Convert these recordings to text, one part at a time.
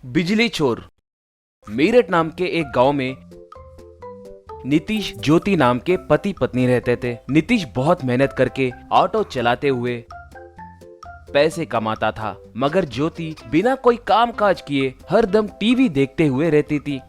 बिजली चोर। मेरठ नाम के एक गांव में नीतीश ज्योति नाम के पति पत्नी रहते थे। नीतीश बहुत मेहनत करके ऑटो चलाते हुए पैसे कमाता था, मगर ज्योति बिना कोई काम काज किए हरदम टीवी देखते हुए रहती थी।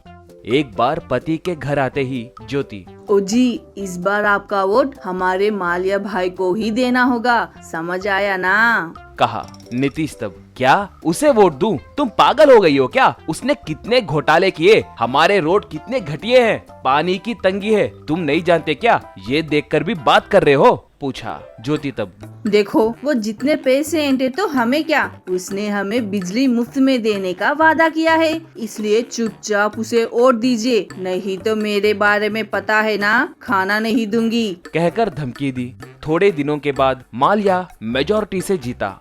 एक बार पति के घर आते ही ज्योति, ओ जी, इस बार आपका वोट हमारे मालिया भाई को ही देना होगा, समझ आया ना? कहा। नीतीश तब, क्या उसे वोट दूं? तुम पागल हो गई हो क्या? उसने कितने घोटाले किए, हमारे रोड कितने घटिया हैं, पानी की तंगी है, तुम नहीं जानते क्या? ये देखकर भी बात कर रहे हो? पूछा ज्योति तब। देखो, वो जितने पैसे एंटे तो हमें क्या, उसने हमें बिजली मुफ्त में देने का वादा किया है, इसलिए चुपचाप उसे वोट दीजिए, नहीं तो मेरे बारे में पता है ना, खाना नहीं दूंगी, कहकर धमकी दी। थोड़े दिनों के बाद माल्या मेजॉरिटी से जीता।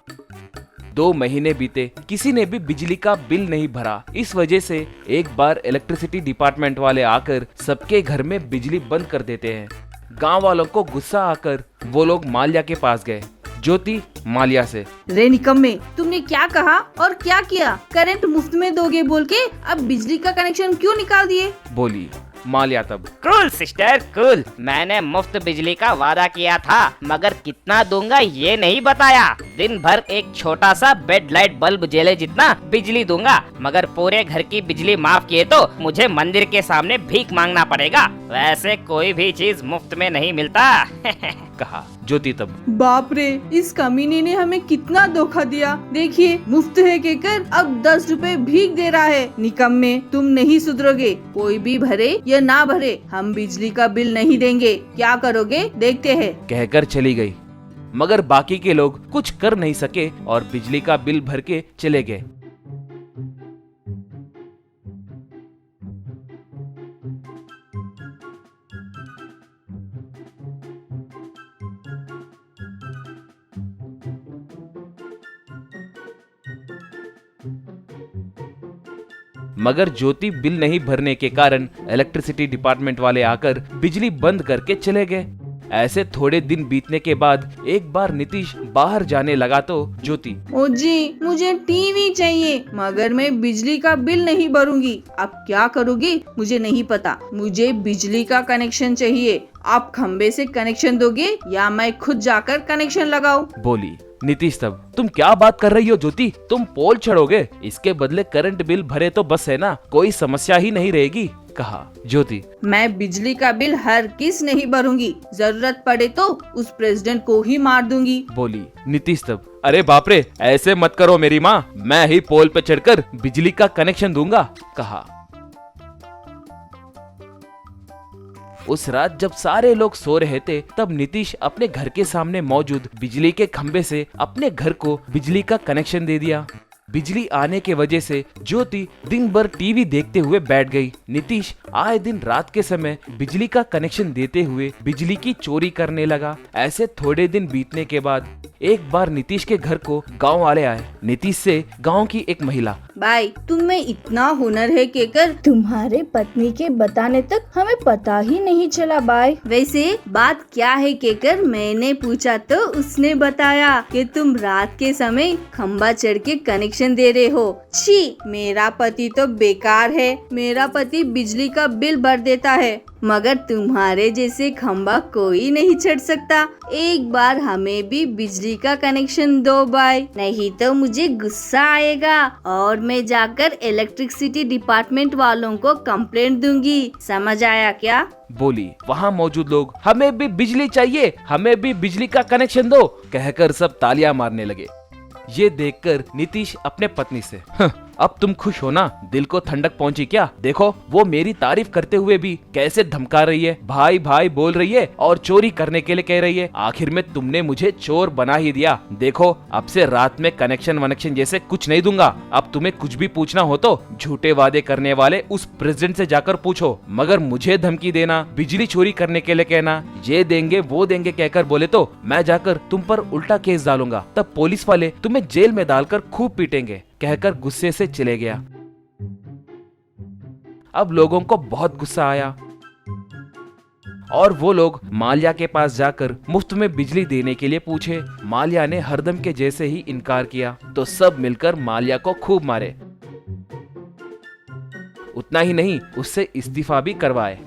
2 महीने बीते, किसी ने भी बिजली का बिल नहीं भरा। इस वजह से एक बार इलेक्ट्रिसिटी डिपार्टमेंट वाले आकर सबके घर में बिजली बंद कर देते हैं। गांव वालों को गुस्सा आकर वो लोग माल्या के पास गए। ज्योति माल्या से, रे निकम्मे, तुमने क्या कहा और क्या किया? करंट मुफ्त में दोगे बोल के अब बिजली का कनेक्शन क्यों निकाल दिए? बोली माल्या तब। कूल सिस्टर कूल, मैंने मुफ्त बिजली का वादा किया था, मगर कितना दूंगा ये नहीं बताया। दिन भर एक छोटा सा बेड लाइट बल्ब जले जितना बिजली दूंगा, मगर पूरे घर की बिजली माफ किए तो मुझे मंदिर के सामने भीख मांगना पड़ेगा। वैसे कोई भी चीज मुफ्त में नहीं मिलता। कहा ज्योति तब। बाप रे, इस कमीने ने हमें कितना धोखा दिया। देखिए, मुफ्त है कहकर अब 10 रुपए भीख दे रहा है। निकम्मे, तुम नहीं सुधरोगे, कोई भी भरे या ना भरे, हम बिजली का बिल नहीं देंगे। क्या करोगे देखते हैं। कहकर चली गई, मगर बाकी के लोग कुछ कर नहीं सके और बिजली का बिल भर के चले गए। मगर ज्योति बिल नहीं भरने के कारण इलेक्ट्रिसिटी डिपार्टमेंट वाले आकर बिजली बंद करके चले गए। ऐसे थोड़े दिन बीतने के बाद एक बार नीतीश बाहर जाने लगा तो ज्योति, ओ जी, मुझे टीवी चाहिए, मगर मैं बिजली का बिल नहीं भरूंगी। अब क्या करोगी मुझे नहीं पता, मुझे बिजली का कनेक्शन चाहिए। आप खम्बे से कनेक्शन दोगे या मैं खुद जाकर कनेक्शन लगाऊं? बोली नीतीश तब। तुम क्या बात कर रही हो ज्योति? तुम पोल चढ़ोगे, इसके बदले करंट बिल भरे तो बस है ना, कोई समस्या ही नहीं रहेगी। कहा ज्योति, मैं बिजली का बिल हर किस नहीं भरूंगी, जरूरत पड़े तो उस प्रेसिडेंट को ही मार दूंगी। बोली नीतीश तब। अरे बाप रे, ऐसे मत करो मेरी माँ, मैं ही पोल पे चढ़कर बिजली का कनेक्शन दूंगा। कहा। उस रात जब सारे लोग सो रहे थे, तब नीतीश अपने घर के सामने मौजूद बिजली के खंबे से अपने घर को बिजली का कनेक्शन दे दिया। बिजली आने के वजह से ज्योति दिन भर टीवी देखते हुए बैठ गई। नीतीश आए दिन रात के समय बिजली का कनेक्शन देते हुए बिजली की चोरी करने लगा। ऐसे थोड़े दिन बीतने के बाद एक बार नीतीश के घर को गांव वाले आए। नीतीश से गांव की एक महिला, भाई, तुम में इतना हुनर है कहकर तुम्हारे पत्नी के बताने तक हमें पता ही नहीं चला भाई। वैसे बात क्या है कहकर मैंने पूछा तो उसने बताया कि तुम रात के समय खंबा चढ़ के कनेक्शन दे रहे हो। छी, मेरा पति तो बेकार है, मेरा पति बिजली का बिल भर देता है, मगर तुम्हारे जैसे खंबा कोई नहीं चढ़ सकता। एक बार हमें भी बिजली का कनेक्शन दो भाई, नहीं तो मुझे गुस्सा आएगा और मैं जाकर इलेक्ट्रिसिटी डिपार्टमेंट वालों को कंप्लेंट दूंगी, समझ आया क्या? बोली। वहाँ मौजूद लोग, हमें भी बिजली चाहिए, हमें भी बिजली का कनेक्शन दो, कहकर सब तालियां मारने लगे। ये देखकर नीतीश अपने पत्नी से, अब तुम खुश हो ना? दिल को ठंडक पहुंची क्या? देखो, वो मेरी तारीफ करते हुए भी कैसे धमका रही है, भाई भाई बोल रही है और चोरी करने के लिए कह रही है। आखिर में तुमने मुझे चोर बना ही दिया। देखो, अब से रात में कनेक्शन वनेक्शन जैसे कुछ नहीं दूंगा। अब तुम्हें कुछ भी पूछना हो तो झूठे वादे करने वाले उस प्रेसिडेंट से जाकर पूछो, मगर मुझे धमकी देना, बिजली चोरी करने के लिए कहना, ये देंगे वो देंगे कहकर बोले तो मैं जाकर तुम पर उल्टा केस डालूंगा, तब पुलिस वाले तुम्हें जेल में डालकर खूब पीटेंगे, कहकर गुस्से से चले गया। अब लोगों को बहुत गुस्सा आया और वो लोग माल्या के पास जाकर मुफ्त में बिजली देने के लिए पूछे। माल्या ने हरदम के जैसे ही इनकार किया तो सब मिलकर माल्या को खूब मारे। उतना ही नहीं, उससे इस्तीफा भी करवाए।